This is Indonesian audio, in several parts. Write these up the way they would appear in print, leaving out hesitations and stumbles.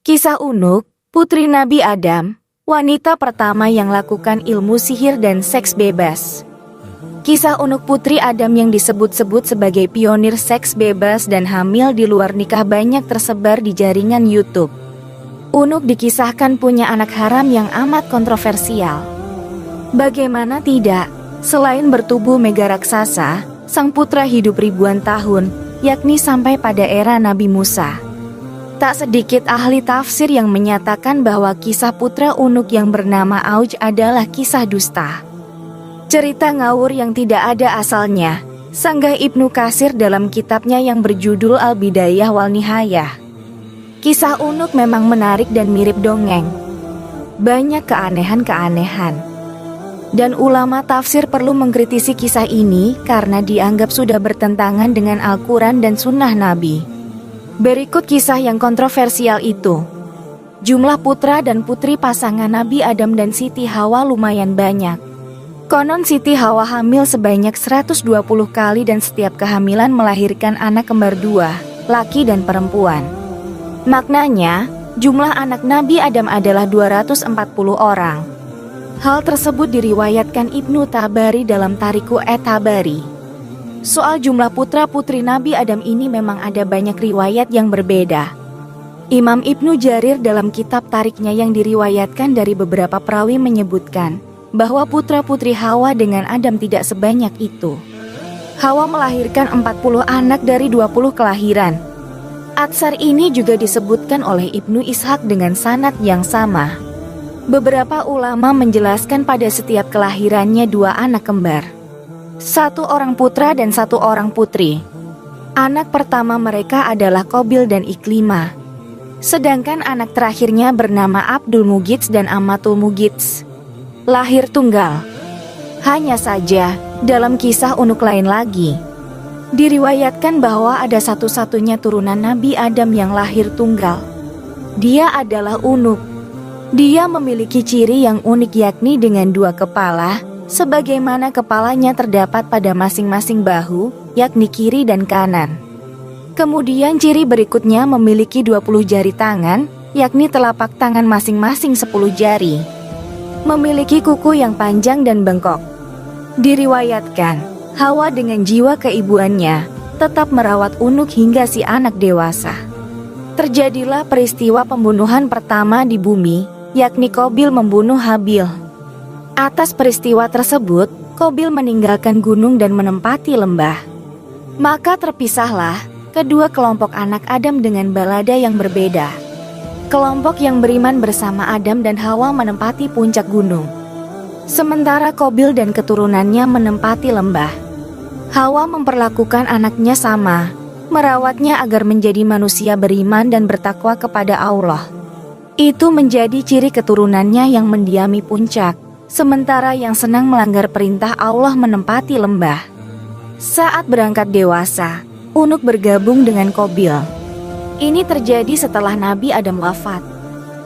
Kisah Unuk, putri Nabi Adam, wanita pertama yang lakukan ilmu sihir dan seks bebas. Kisah Unuk putri Adam yang disebut-sebut sebagai pionir seks bebas dan hamil di luar nikah banyak tersebar di jaringan YouTube. Unuk dikisahkan punya anak haram yang amat kontroversial. Bagaimana tidak, selain bertubuh mega raksasa, sang putra hidup ribuan tahun, yakni sampai pada era Nabi Musa. Tak sedikit ahli tafsir yang menyatakan bahwa kisah putra Unuk yang bernama Auj adalah kisah dusta. Cerita ngawur yang tidak ada asalnya, sanggah Ibnu Katsir dalam kitabnya yang berjudul Al-Bidayah wal Nihayah. Kisah Unuk memang menarik dan mirip dongeng. Banyak keanehan-keanehan. Dan ulama tafsir perlu mengkritisi kisah ini karena dianggap sudah bertentangan dengan Al-Quran dan Sunnah Nabi. Berikut kisah yang kontroversial itu. Jumlah putra dan putri pasangan Nabi Adam dan Siti Hawa lumayan banyak. Konon Siti Hawa hamil sebanyak 120 kali dan setiap kehamilan melahirkan anak kembar dua, laki dan perempuan. Maknanya, jumlah anak Nabi Adam adalah 240 orang. Hal tersebut diriwayatkan Ibnu Tabari dalam Tariku Tabari. Soal jumlah putra-putri Nabi Adam ini memang ada banyak riwayat yang berbeda. Imam Ibnu Jarir dalam kitab Tariknya yang diriwayatkan dari beberapa perawi menyebutkan bahwa putra-putri Hawa dengan Adam tidak sebanyak itu. Hawa melahirkan 40 anak dari 20 kelahiran. Atsar ini juga disebutkan oleh Ibnu Ishaq dengan sanad yang sama. Beberapa ulama menjelaskan pada setiap kelahirannya 2 anak kembar. 1 orang putra dan 1 orang putri. Anak pertama mereka adalah Qabil dan Iklimah. Sedangkan anak terakhirnya bernama Abdul Mughits dan Amatul Mughits. Lahir tunggal. Hanya saja, dalam kisah Unuk lain lagi, diriwayatkan bahwa ada satu-satunya turunan Nabi Adam yang lahir tunggal. Dia adalah Unuk. Dia memiliki ciri yang unik yakni dengan 2 kepala, sebagaimana kepalanya terdapat pada masing-masing bahu, yakni kiri dan kanan. Kemudian ciri berikutnya memiliki 20 jari tangan, yakni telapak tangan masing-masing 10 jari. Memiliki kuku yang panjang dan bengkok. Diriwayatkan, Hawa dengan jiwa keibuannya tetap merawat Unuk hingga si anak dewasa. Terjadilah peristiwa pembunuhan pertama di bumi, yakni Qabil membunuh Habil. Atas peristiwa tersebut, Qabil meninggalkan gunung dan menempati lembah. Maka terpisahlah kedua kelompok anak Adam dengan balada yang berbeda. Kelompok yang beriman bersama Adam dan Hawa menempati puncak gunung. Sementara Qabil dan keturunannya menempati lembah. Hawa memperlakukan anaknya sama, merawatnya agar menjadi manusia beriman dan bertakwa kepada Allah. Itu menjadi ciri keturunannya yang mendiami puncak. Sementara yang senang melanggar perintah Allah menempati lembah. Saat berangkat dewasa, Unuk bergabung dengan Qabil. Ini terjadi setelah Nabi Adam wafat.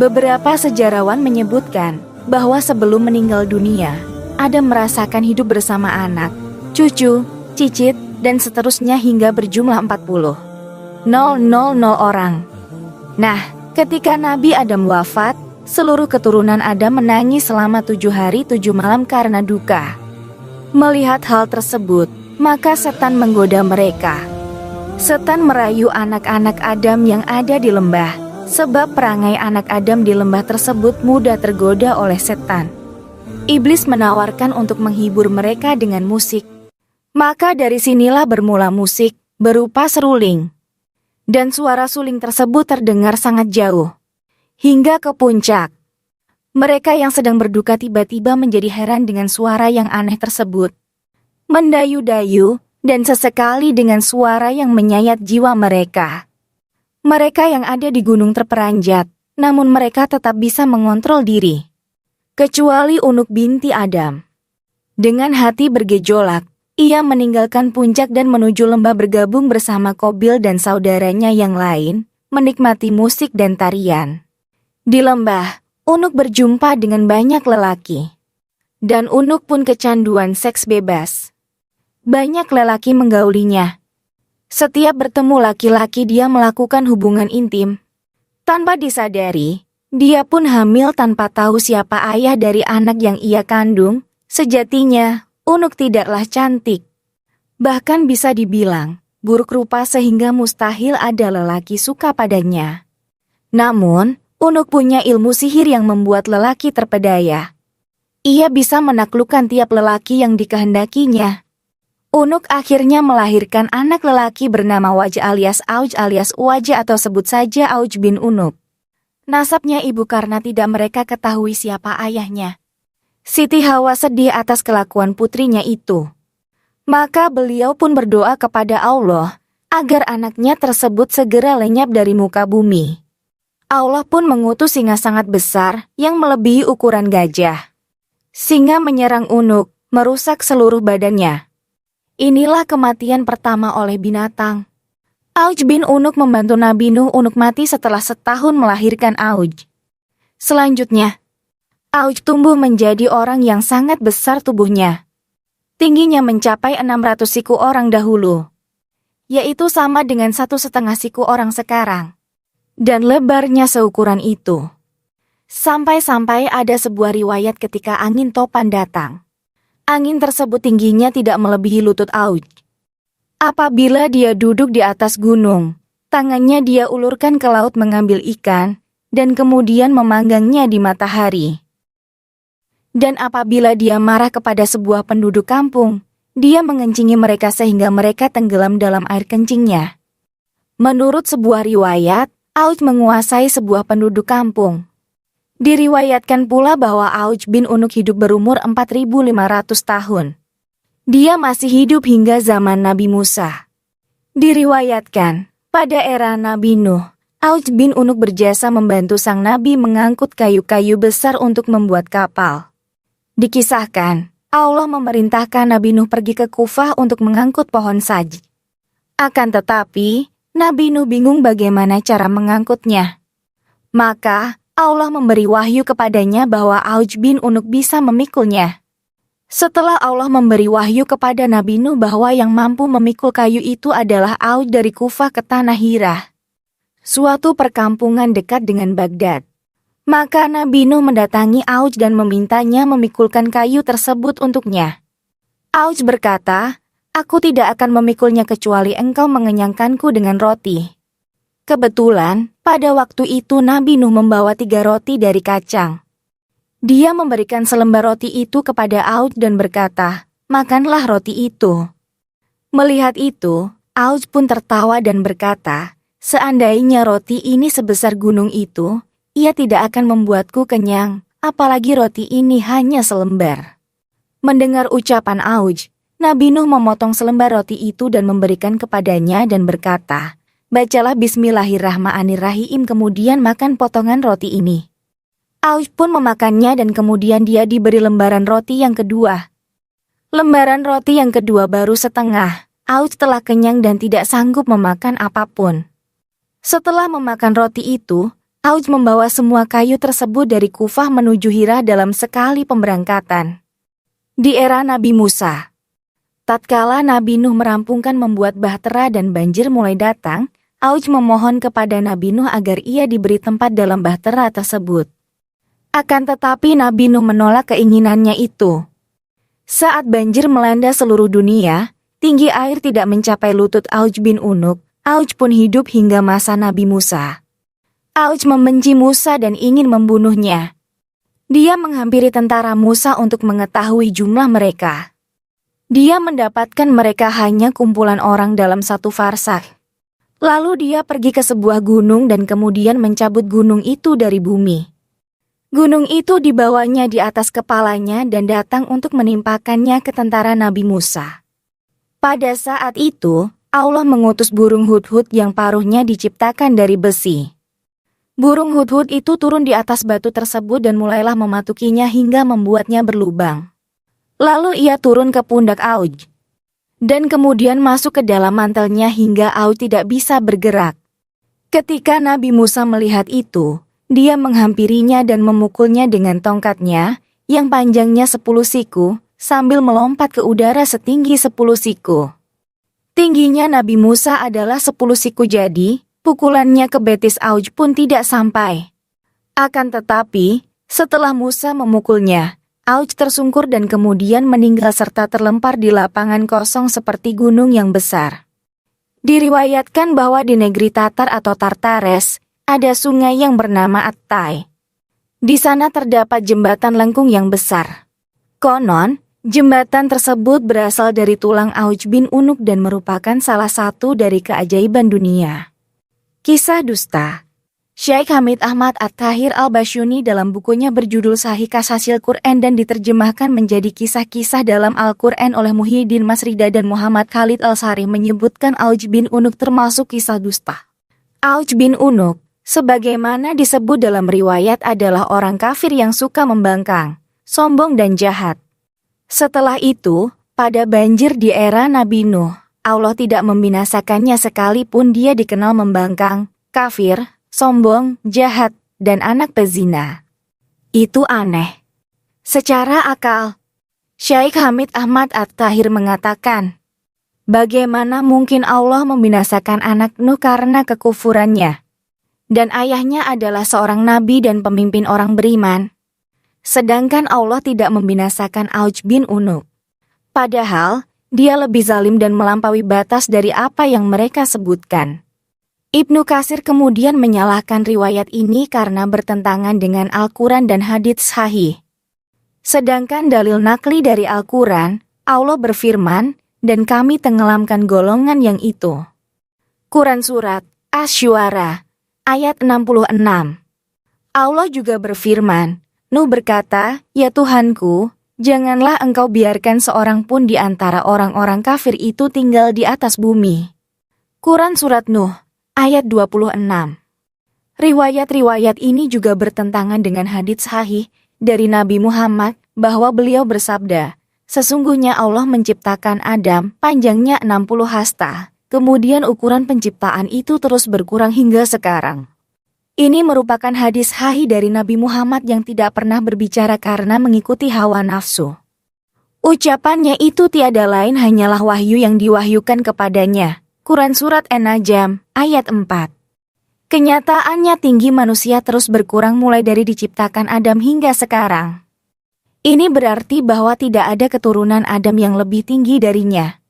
Beberapa sejarawan menyebutkan bahwa sebelum meninggal dunia, Adam merasakan hidup bersama anak, cucu, cicit, dan seterusnya hingga berjumlah 40,000 orang. Nah, ketika Nabi Adam wafat, seluruh keturunan Adam menangis selama 7 hari 7 malam karena duka. Melihat hal tersebut, maka setan menggoda mereka. Setan merayu anak-anak Adam yang ada di lembah, sebab perangai anak Adam di lembah tersebut mudah tergoda oleh setan. Iblis menawarkan untuk menghibur mereka dengan musik. Maka dari sinilah bermula musik, berupa seruling. Dan suara suling tersebut terdengar sangat jauh. Hingga ke puncak. Mereka yang sedang berduka tiba-tiba menjadi heran dengan suara yang aneh tersebut. Mendayu-dayu, dan sesekali dengan suara yang menyayat jiwa mereka. Mereka yang ada di gunung terperanjat, namun mereka tetap bisa mengontrol diri. Kecuali Unuk binti Adam. Dengan hati bergejolak, ia meninggalkan puncak dan menuju lembah bergabung bersama Qabil dan saudaranya yang lain, menikmati musik dan tarian. Di lembah, Unuk berjumpa dengan banyak lelaki. Dan Unuk pun kecanduan seks bebas. Banyak lelaki menggaulinya. Setiap bertemu laki-laki dia melakukan hubungan intim. Tanpa disadari, dia pun hamil tanpa tahu siapa ayah dari anak yang ia kandung. Sejatinya, Unuk tidaklah cantik. Bahkan bisa dibilang, buruk rupa sehingga mustahil ada lelaki suka padanya. Namun, Unuk punya ilmu sihir yang membuat lelaki terpedaya. Ia bisa menaklukkan tiap lelaki yang dikehendakinya. Unuk akhirnya melahirkan anak lelaki bernama Wajah alias Auj alias Wajah atau sebut saja Auj bin Unuk. Nasabnya ibu karena tidak mereka ketahui siapa ayahnya. Siti Hawa sedih atas kelakuan putrinya itu. Maka beliau pun berdoa kepada Allah agar anaknya tersebut segera lenyap dari muka bumi. Allah pun mengutus singa sangat besar yang melebihi ukuran gajah. Singa menyerang Unuk, merusak seluruh badannya. Inilah kematian pertama oleh binatang. Auj bin Unuk membantu Nabi Nuh. Unuk mati setelah setahun melahirkan Auj. Selanjutnya, Auj tumbuh menjadi orang yang sangat besar tubuhnya. Tingginya mencapai 600 siku orang dahulu, yaitu sama dengan 1,5 siku orang sekarang. Dan lebarnya seukuran itu. Sampai-sampai ada sebuah riwayat ketika angin topan datang. Angin tersebut tingginya tidak melebihi lutut Auj. Apabila dia duduk di atas gunung, tangannya dia ulurkan ke laut mengambil ikan, dan kemudian memanggangnya di matahari. Dan apabila dia marah kepada sebuah penduduk kampung, dia mengencingi mereka sehingga mereka tenggelam dalam air kencingnya. Menurut sebuah riwayat, Auj menguasai sebuah penduduk kampung. Diriwayatkan pula bahwa Auj bin Unuk hidup berumur 4.500 tahun. Dia masih hidup hingga zaman Nabi Musa. Diriwayatkan, pada era Nabi Nuh, Auj bin Unuk berjasa membantu sang Nabi mengangkut kayu-kayu besar untuk membuat kapal. Dikisahkan, Allah memerintahkan Nabi Nuh pergi ke Kufah untuk mengangkut pohon saj. Akan tetapi, Nabi Nuh bingung bagaimana cara mengangkutnya. Maka, Allah memberi wahyu kepadanya bahwa Auj bin Unuk bisa memikulnya. Setelah Allah memberi wahyu kepada Nabi Nuh bahwa yang mampu memikul kayu itu adalah Auj dari Kufah ke Tanah Hirah, suatu perkampungan dekat dengan Baghdad. Maka Nabi Nuh mendatangi Auj dan memintanya memikulkan kayu tersebut untuknya. Auj berkata, "Aku tidak akan memikulnya kecuali engkau mengenyangkanku dengan roti." Kebetulan, pada waktu itu Nabi Nuh membawa 3 roti dari kacang. Dia memberikan selembar roti itu kepada Auj dan berkata, "Makanlah roti itu." Melihat itu, Auj pun tertawa dan berkata, "Seandainya roti ini sebesar gunung itu, ia tidak akan membuatku kenyang, apalagi roti ini hanya selembar." Mendengar ucapan Auj, Nabi Nuh memotong selembar roti itu dan memberikan kepadanya dan berkata, "Bacalah Bismillahirrahmanirrahim kemudian makan potongan roti ini." Auj pun memakannya dan kemudian dia diberi lembaran roti yang kedua. Lembaran roti yang kedua baru setengah. Auj telah kenyang dan tidak sanggup memakan apapun. Setelah memakan roti itu, Auj membawa semua kayu tersebut dari Kufah menuju Hirah dalam sekali pemberangkatan. Di era Nabi Musa, tatkala Nabi Nuh merampungkan membuat bahtera dan banjir mulai datang, Auj memohon kepada Nabi Nuh agar ia diberi tempat dalam bahtera tersebut. Akan tetapi Nabi Nuh menolak keinginannya itu. Saat banjir melanda seluruh dunia, tinggi air tidak mencapai lutut Auj bin Unuk. Auj pun hidup hingga masa Nabi Musa. Auj membenci Musa dan ingin membunuhnya. Dia menghampiri tentara Musa untuk mengetahui jumlah mereka. Dia mendapatkan mereka hanya kumpulan orang dalam 1 farsakh. Lalu dia pergi ke sebuah gunung dan kemudian mencabut gunung itu dari bumi. Gunung itu dibawanya di atas kepalanya dan datang untuk menimpakannya ke tentara Nabi Musa. Pada saat itu, Allah mengutus burung hudhud yang paruhnya diciptakan dari besi. Burung hudhud itu turun di atas batu tersebut dan mulailah mematukinya hingga membuatnya berlubang. Lalu ia turun ke pundak Auj, dan kemudian masuk ke dalam mantelnya hingga Auj tidak bisa bergerak. Ketika Nabi Musa melihat itu, dia menghampirinya dan memukulnya dengan tongkatnya, yang panjangnya 10 siku, sambil melompat ke udara setinggi 10 siku. Tingginya Nabi Musa adalah 10 siku, jadi pukulannya ke betis Auj pun tidak sampai. Akan tetapi, setelah Musa memukulnya, Auj tersungkur dan kemudian meninggal serta terlempar di lapangan kosong seperti gunung yang besar. Diriwayatkan bahwa di negeri Tatar atau Tartares, ada sungai yang bernama Attai. Di sana terdapat jembatan lengkung yang besar. Konon, jembatan tersebut berasal dari tulang Auj bin Unuk dan merupakan salah satu dari keajaiban dunia. Kisah dusta. Syekh Hamid Ahmad At-Tahir Al-Basyuni dalam bukunya berjudul Sahih Kasasil Quran dan diterjemahkan menjadi kisah-kisah dalam Al-Quran oleh Muhyiddin Masrida dan Muhammad Khalid Al-Sarih menyebutkan Auj bin Unuk termasuk kisah dusta. Auj bin Unuk, sebagaimana disebut dalam riwayat, adalah orang kafir yang suka membangkang, sombong dan jahat. Setelah itu, pada banjir di era Nabi Nuh, Allah tidak membinasakannya sekalipun dia dikenal membangkang, kafir, sombong, jahat, dan anak pezina. Itu aneh. Secara akal, Syekh Hamid Ahmad At-Tahir mengatakan, bagaimana mungkin Allah membinasakan anak Nuh karena kekufurannya? Dan ayahnya adalah seorang nabi dan pemimpin orang beriman. Sedangkan Allah tidak membinasakan Auj bin Unuk. Padahal, dia lebih zalim dan melampaui batas dari apa yang mereka sebutkan. Ibnu Katsir kemudian menyalahkan riwayat ini karena bertentangan dengan Al-Quran dan hadits sahih. Sedangkan dalil nakli dari Al-Quran, Allah berfirman, dan kami tenggelamkan golongan yang itu. Quran Surat Asy-Syu'ara ayat 66. Allah juga berfirman, Nuh berkata, ya Tuhanku, janganlah engkau biarkan seorang pun di antara orang-orang kafir itu tinggal di atas bumi. Quran Surat Nuh ayat 26. Riwayat-riwayat ini juga bertentangan dengan hadits sahih dari Nabi Muhammad bahwa beliau bersabda, sesungguhnya Allah menciptakan Adam panjangnya 60 hasta. Kemudian ukuran penciptaan itu terus berkurang hingga sekarang. Ini merupakan hadis sahih dari Nabi Muhammad yang tidak pernah berbicara karena mengikuti hawa nafsu. Ucapannya itu tiada lain hanyalah wahyu yang diwahyukan kepadanya. Quran Surat An-Najm ayat 4. Kenyataannya tinggi manusia terus berkurang mulai dari diciptakan Adam hingga sekarang. Ini berarti bahwa tidak ada keturunan Adam yang lebih tinggi darinya.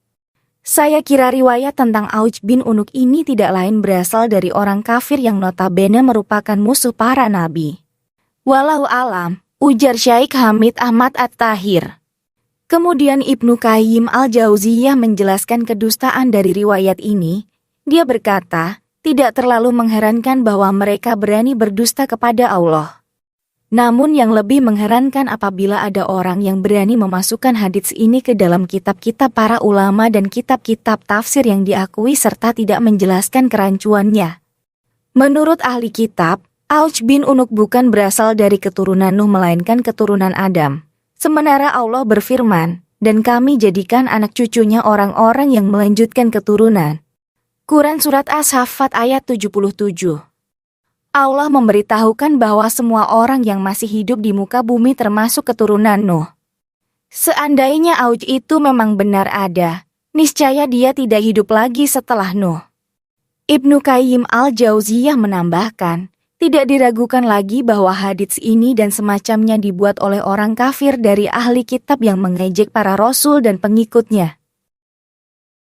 Saya kira riwayat tentang Auj bin Unuk ini tidak lain berasal dari orang kafir yang notabene merupakan musuh para nabi. Wallahu alam, ujar Syekh Hamid Ahmad At-Tahir. Kemudian Ibnu Qayyim Al-Jauziyah menjelaskan kedustaan dari riwayat ini. Dia berkata, tidak terlalu mengherankan bahwa mereka berani berdusta kepada Allah. Namun yang lebih mengherankan apabila ada orang yang berani memasukkan hadits ini ke dalam kitab-kitab para ulama dan kitab-kitab tafsir yang diakui serta tidak menjelaskan kerancuannya. Menurut ahli kitab, Auj bin Unuk bukan berasal dari keturunan Nuh melainkan keturunan Adam. Sementara Allah berfirman, dan kami jadikan anak cucunya orang-orang yang melanjutkan keturunan. Quran Surat As-Saffat ayat 77. Allah memberitahukan bahwa semua orang yang masih hidup di muka bumi termasuk keturunan Nuh. Seandainya Auj itu memang benar ada, niscaya dia tidak hidup lagi setelah Nuh. Ibnu Qayyim Al-Jauziyah menambahkan, tidak diragukan lagi bahwa hadits ini dan semacamnya dibuat oleh orang kafir dari ahli kitab yang mengejek para rasul dan pengikutnya.